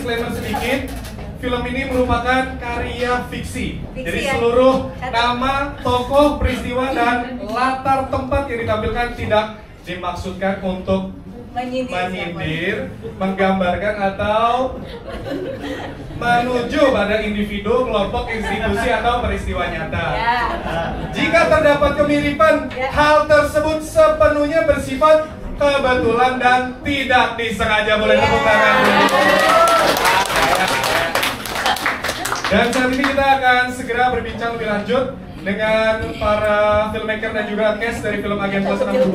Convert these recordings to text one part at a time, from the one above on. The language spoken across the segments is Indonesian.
disclaimer sedikit. Film ini merupakan karya fiksi. Jadi seluruh nama, tokoh, peristiwa, dan latar tempat yang ditampilkan tidak dimaksudkan untuk menyindir, menggambarkan, atau menuju pada individu, kelompok, institusi, atau peristiwa nyata. Jika terdapat kemiripan, hal tersebut sepenuhnya bersifat kebetulan dan tidak disengaja. Boleh tepuk tangan. Dan saat ini kita akan segera berbincang lebih lanjut dengan para filmmaker dan juga cast dari film Agen Plus 62.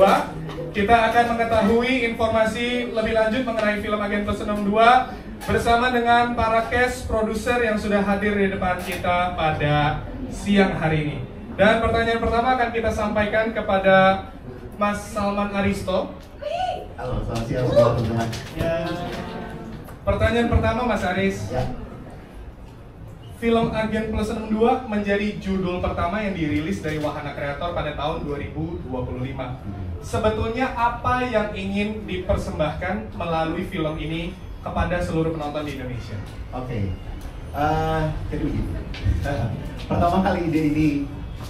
Kita akan mengetahui informasi lebih lanjut mengenai film Agen Plus 62 bersama dengan para cast produser yang sudah hadir di depan kita pada siang hari ini. Dan pertanyaan pertama akan kita sampaikan kepada Mas Salman Aristo. Halo, selamat siang teman-teman. Pertanyaan pertama, Mas Aris. Film Agen Plus 62 menjadi judul pertama yang dirilis dari Wahana Kreator pada tahun 2025. Sebetulnya apa yang ingin dipersembahkan melalui film ini kepada seluruh penonton di Indonesia? Oke, jadi begini. Pertama kali ide ini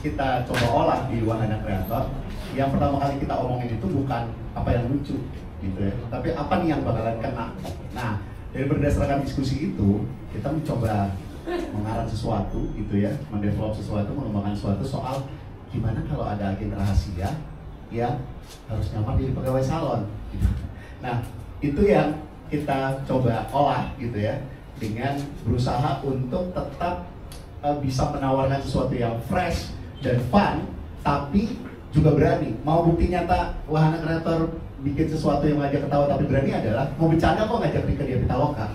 kita coba olah di Wahana Kreator. Yang pertama kali kita omongin itu bukan apa yang lucu, gitu ya, tapi apa nih yang bakalan kena. Nah, dari berdasarkan diskusi itu kita mencoba mengarang sesuatu gitu ya, mendevelop sesuatu, mengembangkan sesuatu soal gimana kalau ada agen rahasia yang harus nyamar jadi pegawai salon gitu. Nah, itu yang kita coba olah gitu ya, dengan berusaha untuk tetap bisa menawarkan sesuatu yang fresh dan fun, tapi juga berani. Mau bukti nyata Wahana Kreator bikin sesuatu yang ngajak ketawa tapi berani adalah mau bercanda kok ngajak Rika dia Pitaloka.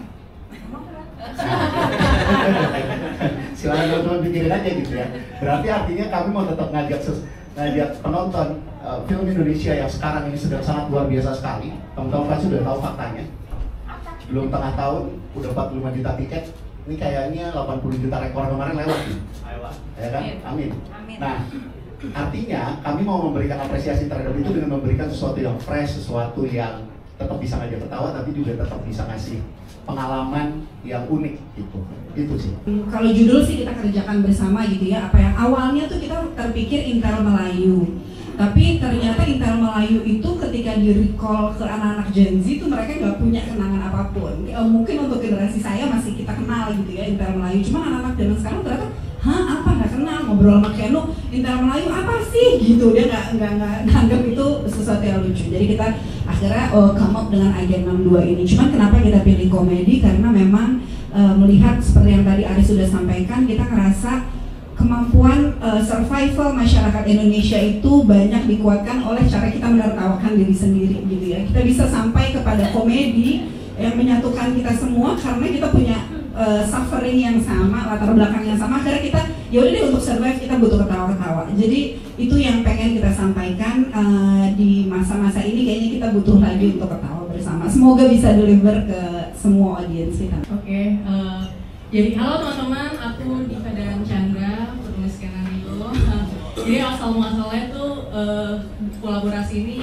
Silakan teman-teman pikirin aja gitu ya. Berarti artinya kami mau tetap ngajak penonton film Indonesia yang sekarang ini sedang sangat luar biasa sekali. Teman-teman pasti udah tahu faktanya. Belum tengah tahun udah 45 juta tiket. Ini kayaknya 80 juta rekor kemarin lewat nih. Ya kan? Amin. Nah, artinya kami mau memberikan apresiasi terhadap itu dengan memberikan sesuatu yang fresh, sesuatu yang tetap bisa ngajak ketawa tapi juga tetap bisa ngasih pengalaman yang unik gitu. Itu sih. Kalau judul sih kita kerjakan bersama gitu ya. Apa yang awalnya tuh kita terpikir Intel Melayu. Tapi ternyata Intel Melayu itu ketika di-recall ke anak-anak Gen Z itu mereka nggak punya kenangan apapun. Mungkin untuk generasi saya masih kita kenal gitu ya Intel Melayu. Cuma anak-anak zaman sekarang ternyata apa nggak kenal, ngobrol sama Kenu Intel Melayu apa sih gitu, dia nggak nganggap itu sesuatu yang lucu. Jadi kita akhirnya come up dengan Agen 62 ini. Cuman kenapa kita pilih komedi, karena memang melihat seperti yang tadi Aris sudah sampaikan, kita ngerasa kemampuan survival masyarakat Indonesia itu banyak dikuatkan oleh cara kita menertawakan diri sendiri gitu ya. Kita bisa sampai kepada komedi yang menyatukan kita semua karena kita punya suffering yang sama, latar belakang yang sama. Akhirnya kita yaudah deh, untuk survive kita butuh ketawa-ketawa. Jadi itu yang pengen kita sampaikan di masa-masa ini. Kayaknya kita butuh lagi untuk ketawa bersama. Semoga bisa deliver ke semua audiens kita. Oke, jadi halo teman-teman, aku Diva dan Chandra, penulis skenario. Jadi asal muasalnya tuh kolaborasi ini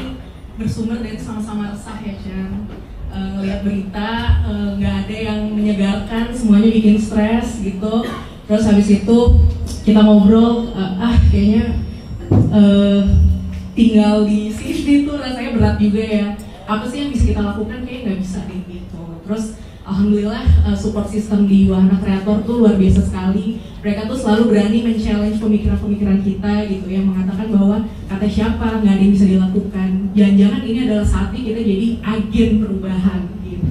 bersumber dari sama-sama resah ya Chan. Ngelihat berita nggak ada yang menyegarkan, semuanya bikin stres gitu. Terus habis itu kita ngobrol, kayaknya tinggal di sini tuh rasanya berat juga ya. Apa sih yang bisa kita lakukan, kayak nggak bisa deh gitu. Terus alhamdulillah support system di Wahana Kreator tuh luar biasa sekali. Mereka tuh selalu berani men-challenge pemikiran-pemikiran kita gitu, yang mengatakan bahwa kata siapa nggak ada yang bisa dilakukan. Jangan-jangan ini adalah saatnya kita jadi agen perubahan gitu.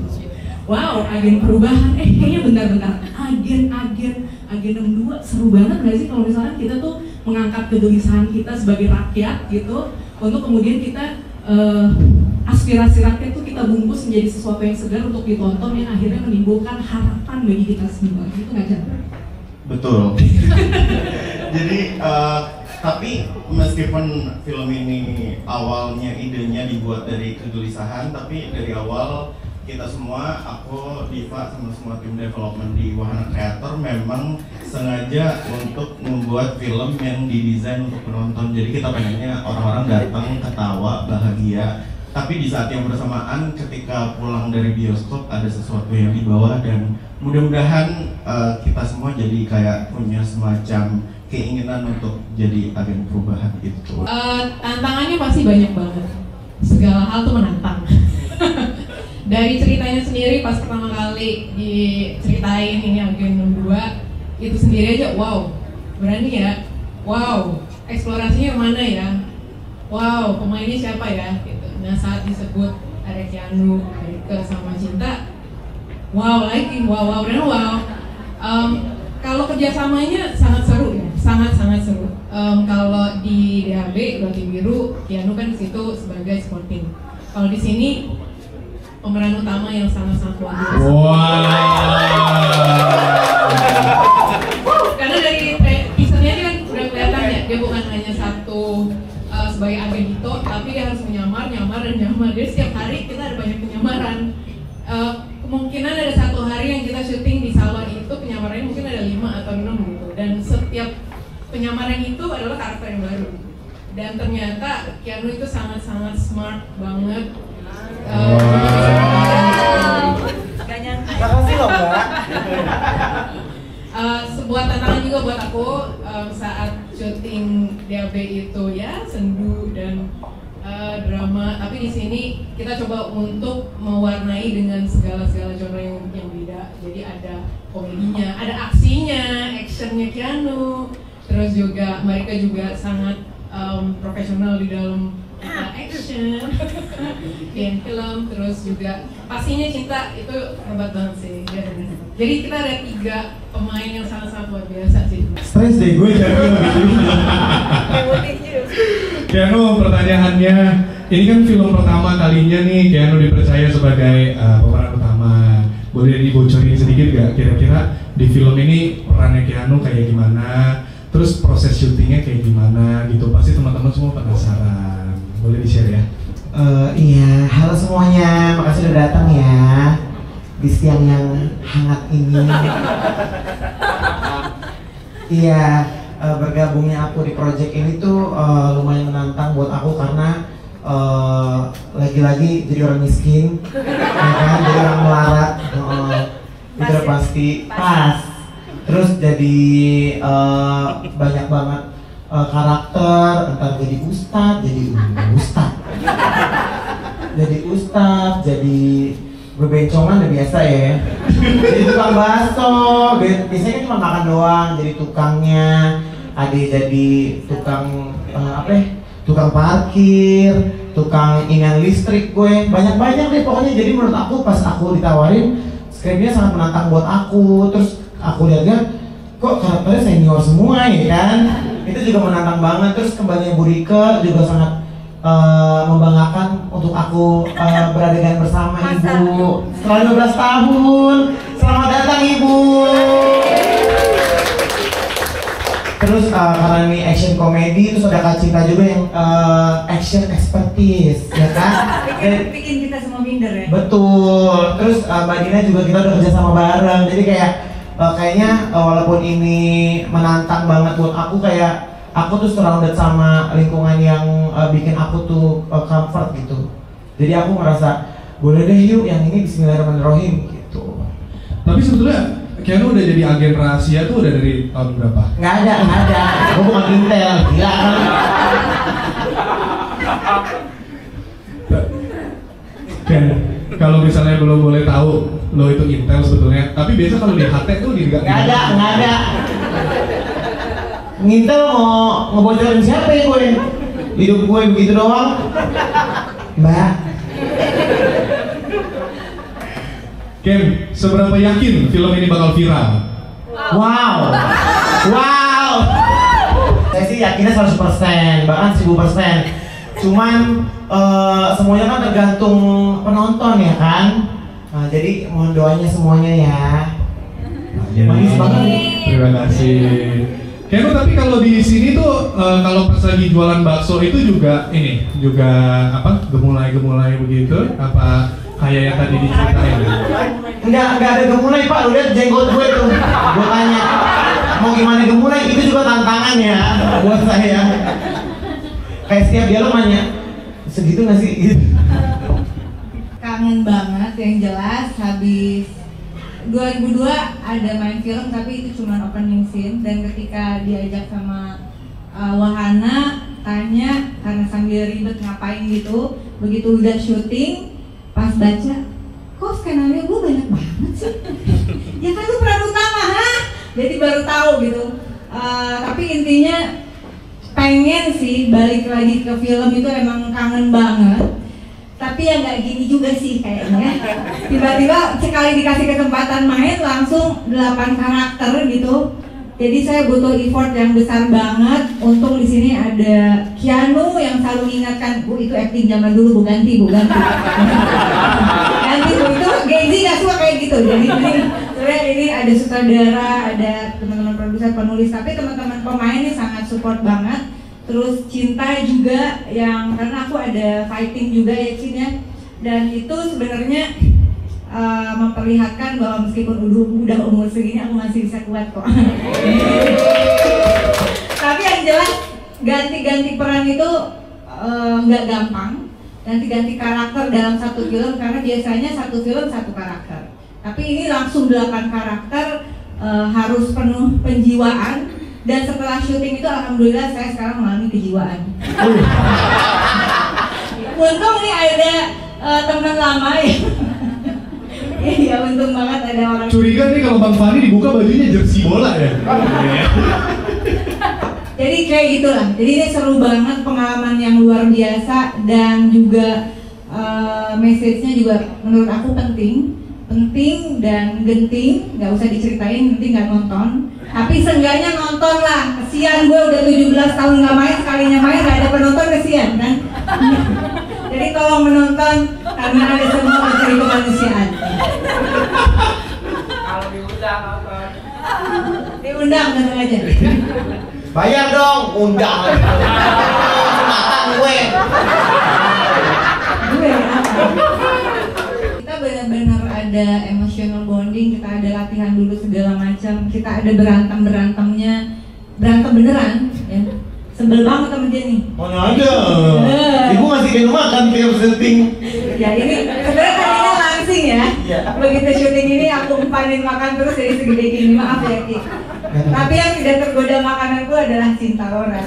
Wow, agen perubahan. Kayaknya bentar-bentar. Agen 62 seru banget nggak sih kalau misalkan kita tuh mengangkat kegelisahan kita sebagai rakyat gitu, untuk kemudian kita aspirasi rakyat itu kita bungkus menjadi sesuatu yang segar untuk ditonton, yang akhirnya menimbulkan harapan bagi kita semua. Itu nggak Chandra? Betul. Jadi tapi meskipun film ini awalnya idenya dibuat dari kegelisahan, tapi dari awal kita semua, aku, Diva, sama semua tim development di Wahana Kreator memang sengaja untuk membuat film yang didesain untuk penonton. Jadi kita pengennya orang-orang datang ketawa, bahagia, tapi di saat yang bersamaan ketika pulang dari bioskop ada sesuatu yang dibawa, dan mudah-mudahan kita semua jadi kayak punya semacam keinginan untuk jadi agen perubahan gitu. Tantangannya pasti banyak banget, segala hal tuh menantang. Dari ceritanya sendiri pas pertama kali diceritain ini agen 62 itu sendiri aja wow, berani ya, wow, eksplorasinya mana ya, wow, pemainnya siapa ya gitu. Nah saat disebut ada Keanu, Erika sama Cinta, wow lagi, wow, dan wow. Kalau kerjasamanya sangat seru ya, sangat seru. Kalau di DHB Roti Biru, Keanu kan di situ sebagai supporting. Kalau di sini pemeran utama yang sangat luar biasa. Karena dari teasernya kan udah kelihatan ya, dia bukan hanya satu sebagai agen itu, tapi dia harus menyamar. Jadi setiap hari kita ada banyak penyamaran. Kemungkinan ada satu hari yang kita syuting di salon itu penyamarannya mungkin ada 5 atau 6 gitu. Dan setiap penyamaran itu adalah karakter yang baru. Dan ternyata Keanu itu sangat smart banget. Makasih loh Mbak. Sebuah tantangan juga buat aku saat syuting DAB itu ya sendu dan drama, tapi di sini kita coba untuk mewarnai dengan segala genre yang beda. Jadi ada komedinya, ada aksinya, actionnya Keanu, terus juga mereka juga sangat profesional di dalam action, bikin film, terus juga pastinya Cinta itu hebat banget sih. Jadi kita ada 3 pemain yang sangat luar biasa sih. Stres deh gue jadi Keanu, pertanyaannya, ini kan film pertama kalinya nih Keanu dipercaya sebagai pemeran utama. Boleh dibocorin sedikit gak kira-kira di film ini perannya Keanu kayak gimana? Terus proses syutingnya kayak gimana gitu? Pasti teman-teman semua penasaran. Boleh di-share ya? Iya, halo semuanya, makasih udah datang ya di siang yang hangat ini. Iya, bergabungnya aku di project ini tuh lumayan menantang buat aku karena lagi-lagi jadi orang miskin, ya kan, jadi orang melarat, itu udah pasti pas. Terus jadi banyak banget karakter, entar jadi ustadz, jadi ustadz, jadi berbencongan udah biasa ya. Jadi tukang bakso, biasanya kan cuma makan doang, jadi tukangnya. Ade jadi tukang tukang parkir, tukang inian listrik gue, banyak deh pokoknya. Jadi menurut aku pas aku ditawarin skripnya sangat menantang buat aku. Terus aku lihat kok karakternya senior semua ya kan, itu juga menantang banget. Terus kembalinya Bu Rike juga sangat membanggakan untuk aku beradegan bersama Ibu setelah 12 tahun. Selamat datang Ibu. Terus karena ini action komedi, terus ada Kak Cinta juga yang action expertise, ya kan? Bikin kita semua minder ya? Betul. Terus Mbak Dina juga kita udah kerja sama bareng, jadi kayaknya walaupun ini menantang banget buat aku, kayak aku tuh surrounded sama lingkungan yang bikin aku tuh comfort gitu. Jadi aku ngerasa boleh deh yuk yang ini Bismillahirrahmanirrahim gitu. Tapi sebetulnya Keanu udah jadi agen rahasia tuh udah dari tahun berapa? Nggak ada. Gue bukan Intel, gila kan? Kalau misalnya belum boleh tahu lo itu Intel sebetulnya, tapi biasa kalau di HT tuh nggak ada. Ngintel mau ngebocorin siapa ya gue? Hidup gue begitu doang, Mbak. Ken, seberapa yakin film ini bakal viral? Wow. Saya sih yakinnya 100%, bahkan 1000%. Cuman semuanya kan tergantung penonton ya kan. Nah, jadi mohon doanya semuanya ya. Manis banget nih. Terima kasih. Keanu, tapi kalau di sini tuh kalau pas lagi jualan bakso itu juga apa gemulai begitu apa kayak yang tadi diceritain? Enggak ada gemulai Pak, lu lihat jenggot gue tuh. Gue tanya mau gimana gemulai, itu juga tantangan ya buat saya. Kayak setiap dialog nanya segitu nggak sih? kangen banget. Yang jelas habis 2002 ada main film tapi itu cuma opening scene, dan ketika diajak sama Wahana tanya karena sambil ribet ngapain gitu, begitu udah syuting pas baca, kok skenario gue banyak banget sih. Ya kan lu peran utama, hah? Jadi baru tahu gitu. Tapi intinya pengen sih balik lagi ke film, itu emang kangen banget. Tapi ya nggak gini juga sih kayaknya. Tiba-tiba sekali dikasih kesempatan main langsung 8 karakter gitu. Jadi saya butuh effort yang besar banget. Untung di sini ada Keanu yang selalu mengingatkan, Bu itu acting zaman dulu, Bu ganti. Ganti Bu, itu Genzi nggak suka kayak gitu. Jadi sebenarnya ini ada sutradara, ada teman-teman produser, penulis, tapi teman-teman pemain ini sangat support banget. Terus Cinta juga yang karena aku ada fighting juga ya Cin ya. Dan itu sebenarnya memperlihatkan bahwa meskipun udah umur segini aku masih bisa kuat kok. Tapi yang jelas ganti-ganti peran itu nggak gampang. Ganti-ganti karakter dalam satu film karena biasanya satu film satu karakter. Tapi ini langsung 8 karakter, harus penuh penjiwaan. Dan setelah syuting itu alhamdulillah saya sekarang mengalami kejiwaan. Untung nih ada teman lama ya. Iya, untung banget ada orang. Curiga nih kalau Bang Fani dibuka bajunya jersey bola ya. Jadi kayak gitulah. Jadi ini seru banget, pengalaman yang luar biasa, dan juga message-nya juga menurut aku penting dan genting. Nggak usah diceritain, nanti nggak nonton. Tapi seenggaknya nonton lah. Kesian gue udah 17 tahun nggak main, sekalinya main nggak ada penonton, kesian kan. Jadi tolong menonton karena ada semua unsur kemanusiaan. Kalau diundang nonton. Diundang tenang aja. Bayar dong, undang. Makan gue. Kita benar-benar ada emotional bonding, kita ada latihan dulu segala macam, kita ada berantem beneran ya. Sebel banget sama dia nih. Mana ada? Ibu ngasih kayak makan tiap syuting. Ya ini sebenarnya tadinya langsing ya. Begitu syuting ini aku umpanin makan terus jadi segede gini, maaf ya Ki. Tapi yang tidak tergoda makananku adalah Cinta Laura.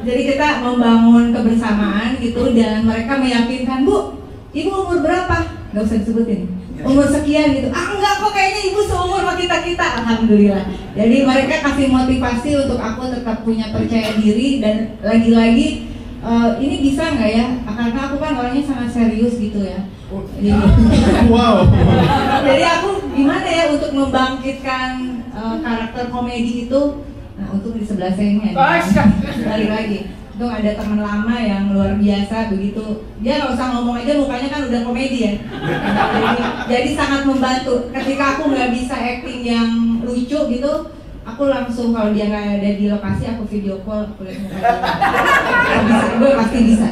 Jadi kita membangun kebersamaan gitu, dan mereka meyakinkan, Bu, Ibu umur berapa? Gak usah disebutin. Umur sekian gitu. Ah enggak kok, kayaknya Ibu seumur sama kita. Alhamdulillah. Jadi mereka kasih motivasi untuk aku tetap punya percaya diri, dan lagi-lagi ini bisa nggak ya? Karena aku kan orangnya sangat serius gitu ya. Jadi, Wow. jadi aku gimana ya untuk membangkitkan karakter komedi itu? Nah, untuk di sebelah saya ini ada balik lagi. Itu ada teman lama yang luar biasa begitu. Dia nggak usah ngomong aja mukanya kan udah komedi ya. Jadi sangat membantu. Ketika aku nggak bisa acting yang lucu gitu, aku langsung kalau dia nggak ada di lokasi aku video call, aku lihat mukanya. Bisa, gue pasti bisa.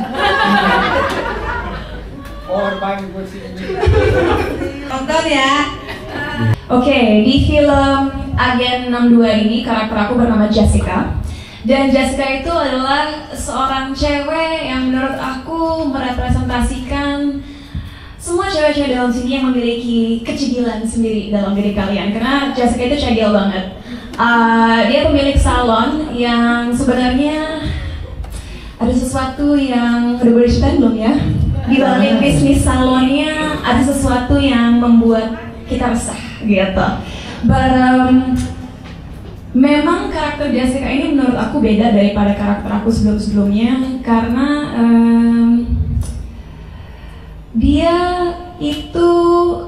Nonton ya. Oke, di film Agen 62 ini karakter aku bernama Jessica. Dan Jessica itu adalah seorang cewek yang menurut aku merepresentasikan semua cewek-cewek dalam sini yang memiliki kecigilan sendiri dalam diri kalian. Karena Jessica itu cegil banget. Dia pemilik salon yang sebenarnya ada sesuatu yang udah boleh ceritain belum ya? Di balik bisnis salonnya ada sesuatu yang membuat kita resah gitu. Memang karakter Jessica ini menurut aku beda daripada karakter aku sebelum-sebelumnya karena dia itu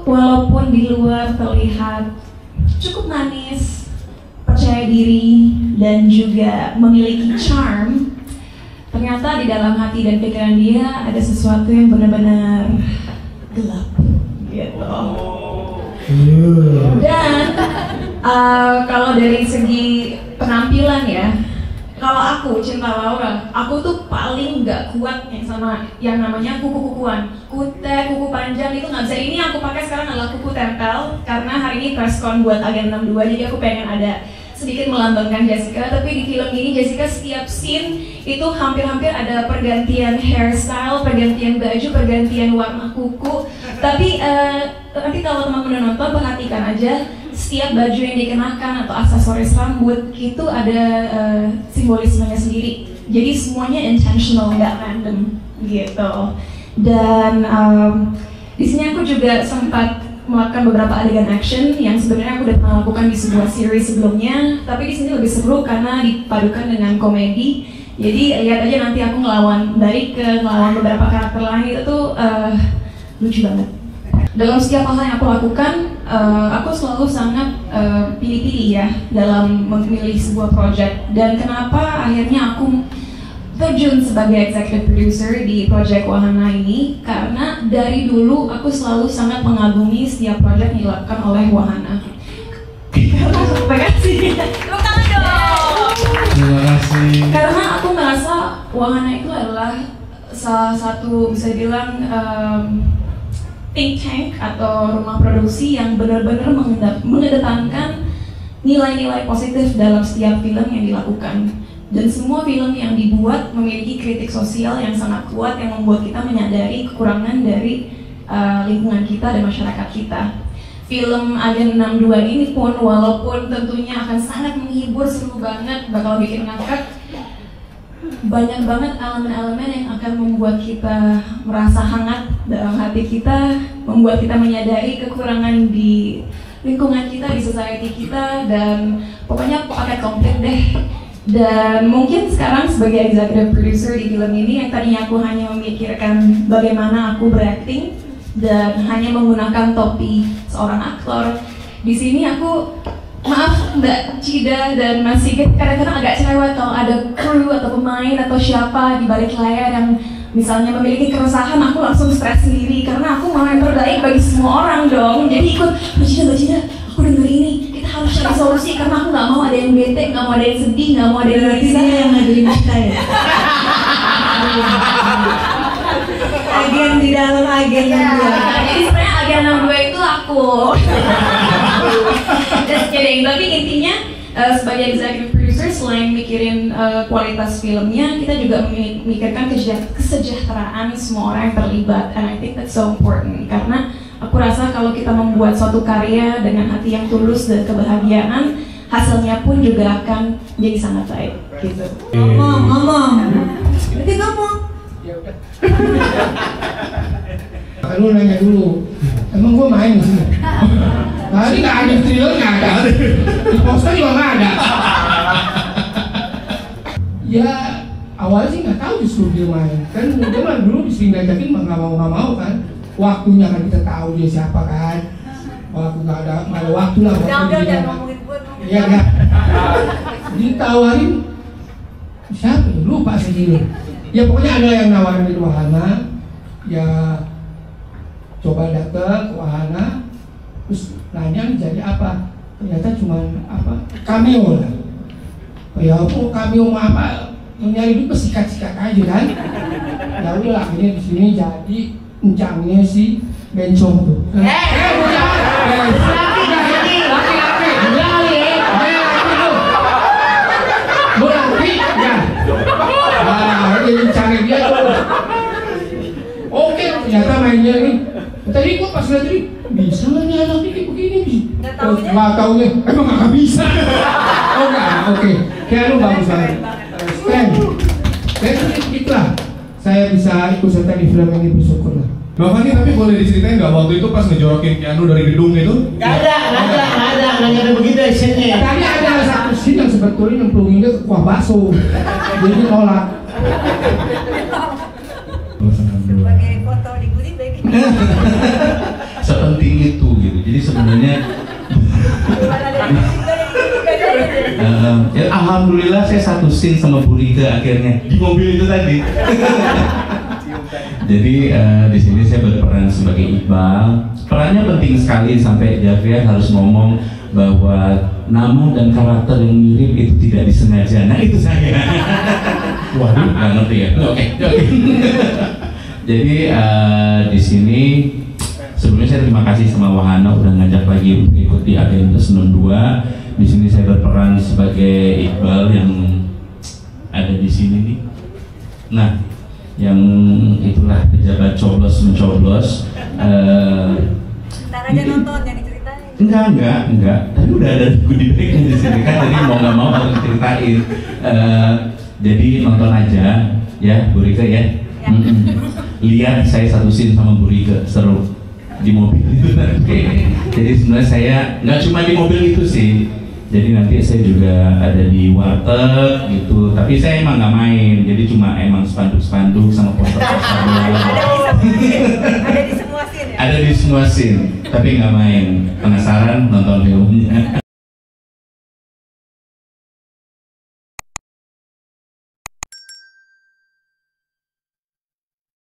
walaupun di luar terlihat cukup manis, percaya diri, dan juga memiliki charm, ternyata di dalam hati dan pikiran dia ada sesuatu yang benar-benar gelap gitu. Dan kalau dari segi penampilan ya, kalau aku Cinta Laura, aku tuh paling nggak kuat yang sama yang namanya kuku-kukuan, kuku panjang itu nggak bisa. Ini yang aku pakai sekarang adalah kuku tempel karena hari ini press con buat Agen 62, jadi aku pengen ada sedikit melambangkan Jessica, tapi di film ini Jessica setiap scene itu hampir-hampir ada pergantian hairstyle, pergantian baju, pergantian warna kuku. Tapi nanti kalau teman-teman nonton perhatikan aja setiap baju yang dikenakan atau aksesoris rambut itu ada simbolismenya sendiri. Jadi semuanya intentional, nggak random gitu. Dan di sini aku juga sempat melakukan beberapa adegan action yang sebenarnya aku udah pernah lakukan di sebuah series sebelumnya, tapi di sini lebih seru karena dipadukan dengan komedi. Jadi lihat aja nanti aku ngelawan ngelawan beberapa karakter lain itu tuh lucu banget. Dalam setiap hal yang aku lakukan, aku selalu sangat pilih-pilih ya dalam memilih sebuah project. Dan kenapa akhirnya aku terjun sebagai executive producer di project Wahana ini, karena dari dulu aku selalu sangat mengagumi setiap project yang dilakukan oleh Wahana. Terima kasih. Tepuk tangan dong. Terima kasih. Karena aku merasa Wahana itu adalah salah satu bisa bilang think tank atau rumah produksi yang benar-benar mengedepankan nilai-nilai positif dalam setiap film yang dilakukan. Dan semua film yang dibuat memiliki kritik sosial yang sangat kuat yang membuat kita menyadari kekurangan dari lingkungan kita dan masyarakat kita. Film Agen 62 ini pun walaupun tentunya akan sangat menghibur, seru banget, bakal bikin ngakak, banyak banget elemen-elemen yang akan membuat kita merasa hangat dalam hati kita, membuat kita menyadari kekurangan di lingkungan kita, di society kita, dan pokoknya paket komplit deh. Dan mungkin sekarang sebagai executive producer di film ini yang tadinya aku hanya memikirkan bagaimana aku berakting dan hanya menggunakan topi seorang aktor, di sini aku maaf Mbak Cida dan Mas Sigit kadang-kadang agak cerewet kalau ada kru atau pemain atau siapa di balik layar yang misalnya memiliki keresahan, aku langsung stres sendiri karena aku mau yang terbaik bagi semua orang dong. Jadi ikut Mbak Cida, aku denger ini, kita harus cari solusi karena aku nggak mau ada yang bete, nggak mau ada yang sedih, nggak mau ada yang gelisah. Yang ngajarin kita ya. Agen di dalam agen 62. Jadi sebenarnya Agen 62 itu aku. Just kidding. Tapi intinya sebagai executive producer selain mikirin kualitas filmnya, kita juga memikirkan kesejahteraan semua orang yang terlibat. And I think that's so important karena aku rasa kalau kita membuat suatu karya dengan hati yang tulus dan kebahagiaan, hasilnya pun juga akan jadi sangat baik. Gitu. Ngomong. Berarti ngomong. Kan lu nanya dulu, emang gua main di sini? Tadi nggak ada trailer, nggak ada, di poster juga nggak ada. Ya awalnya sih nggak tahu disuruh dia main, kan cuma dulu disini ngajakin nggak mau kan. Waktunya kan kita tahu dia siapa kan. Waktu nggak ada waktu lah. Udah ngomongin buat ngomongin. Iya kan. Ditawarin siapa? Lupa sih dulu. Ya pokoknya ada yang nawarin di Wahana, ya coba datang ke Wahana, terus nanya jadi apa? Ternyata cuma apa? Cameo lah. Ya cameo mah apa? Yang nyari duit sikat-sikat aja kan? Ya udah akhirnya di sini jadi encangnya si bencong tuh. Jadi dia tuh. Oke, ternyata mainnya nih. Tadi gua pas lihat ini bisa nggak nih anak ini begini sih? Nggak taunya. Emang nggak bisa. Oh nggak, oke. Kayak lu bagus banget. Itulah. Saya bisa ikut serta di film ini, bersyukur lah. Mbak Fani, tapi boleh diceritain nggak waktu itu pas ngejorokin Keanu dari gedung itu? Nggak ada begitu actionnya. Tadi ada satu scene yang sebetulnya nyemplunginnya ke kuah bakso. Jadi nolak. Sebagai foto di Goodie Bag. Sepenting itu gitu. Jadi sebenarnya ya alhamdulillah saya satu scene sama Bu Rika akhirnya di mobil itu tadi. Jadi di sini saya berperan sebagai Iqbal. Perannya penting sekali sampai Javier harus ngomong bahwa nama dan karakter yang mirip itu tidak disengaja. Nah itu saya. Waduh, nggak ngerti ya. Oke. Jadi di sini sebelumnya saya terima kasih sama Wahana udah ngajak lagi untuk ikut di Agen 62. Di sini saya berperan sebagai sebagai Iqbal yang ada di sini nih. Nah, yang itulah pejabat coblos mencoblos. Ntar aja nonton, jangan diceritain. Enggak. Tapi udah ada goodie bag di sini kan, jadi mau nggak mau harus ceritain. Jadi nonton aja ya, Bu Rike ya. Lihat saya satu scene sama Bu Rike, seru di mobil itu nanti. Jadi sebenarnya saya nggak cuma di mobil itu sih. Jadi nanti saya juga ada di warteg gitu, tapi saya emang nggak main, jadi cuma emang spanduk-spanduk sama poster-poster. Ada di semua scene ya? Ada di semua scene, tapi nggak main. Penasaran nonton filmnya?